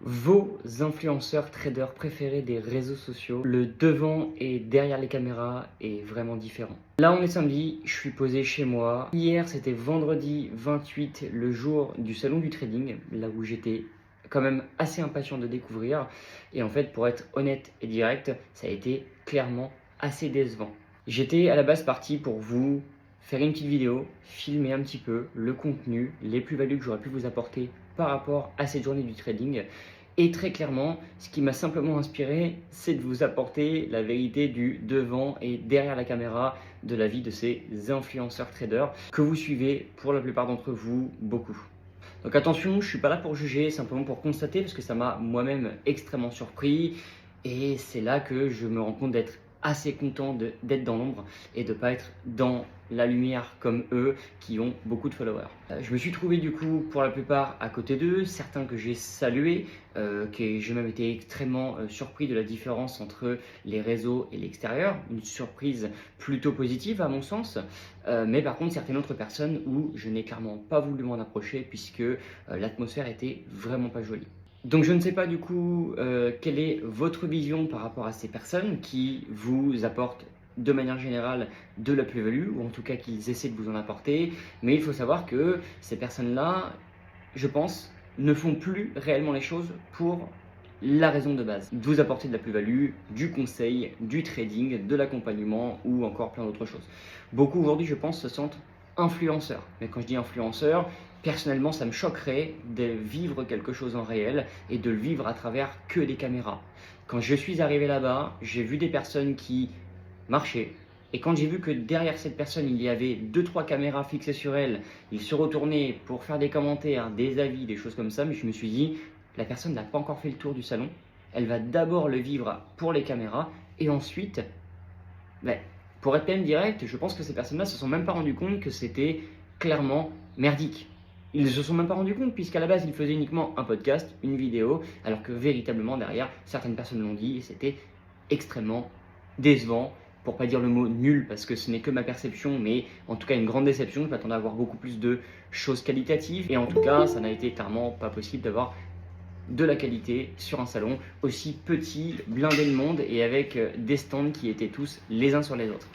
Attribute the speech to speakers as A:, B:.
A: Vos influenceurs traders préférés des réseaux sociaux, le devant et derrière les caméras est vraiment différent. Là on est samedi, je suis posé chez moi. Hier c'était vendredi 28, le jour du salon du trading, là où j'étais quand même assez impatient de découvrir. Et en fait pour être honnête et direct, ça a été clairement assez décevant. J'étais à la base parti pour vous faire une petite vidéo, filmer un petit peu le contenu, les plus-values que j'aurais pu vous apporter par rapport à cette journée du trading. Et très clairement, ce qui m'a simplement inspiré, c'est de vous apporter la vérité du devant et derrière la caméra de la vie de ces influenceurs traders que vous suivez pour la plupart d'entre vous beaucoup. Donc attention, je ne suis pas là pour juger, simplement pour constater parce que ça m'a moi-même extrêmement surpris et c'est là que je me rends compte d'être assez content d'être dans l'ombre et de ne pas être dans la lumière comme eux qui ont beaucoup de followers. Je me suis trouvé du coup pour la plupart à côté d'eux, certains que j'ai salués, que j'ai même été extrêmement surpris de la différence entre les réseaux et l'extérieur, une surprise plutôt positive à mon sens, mais par contre certaines autres personnes où je n'ai clairement pas voulu m'en approcher puisque l'atmosphère était vraiment pas jolie. Donc je ne sais pas du coup quelle est votre vision par rapport à ces personnes qui vous apportent de manière générale de la plus-value, ou en tout cas qu'ils essaient de vous en apporter, mais il faut savoir que ces personnes-là, je pense, ne font plus réellement les choses pour la raison de base, de vous apporter de la plus-value, du conseil, du trading, de l'accompagnement ou encore plein d'autres choses. Beaucoup aujourd'hui, je pense, se sentent influenceurs. Mais quand je dis influenceurs, personnellement, ça me choquerait de vivre quelque chose en réel et de le vivre à travers que des caméras. Quand je suis arrivé là-bas, j'ai vu des personnes qui marchaient. Et quand j'ai vu que derrière cette personne, il y avait 2-3 caméras fixées sur elle, il se retournait pour faire des commentaires, des avis, des choses comme ça, mais je me suis dit, la personne n'a pas encore fait le tour du salon. Elle va d'abord le vivre pour les caméras et ensuite, ben, pour être même direct, je pense que ces personnes-là ne se sont même pas rendues compte que c'était clairement merdique. Ils ne se sont même pas rendus compte puisqu'à la base ils faisaient uniquement un podcast, une vidéo, alors que véritablement derrière, certaines personnes l'ont dit et c'était extrêmement décevant, pour pas dire le mot nul parce que ce n'est que ma perception, mais en tout cas une grande déception. Je m'attendais à avoir beaucoup plus de choses qualitatives et en tout cas ça n'a été clairement pas possible d'avoir de la qualité sur un salon aussi petit, blindé de monde et avec des stands qui étaient tous les uns sur les autres.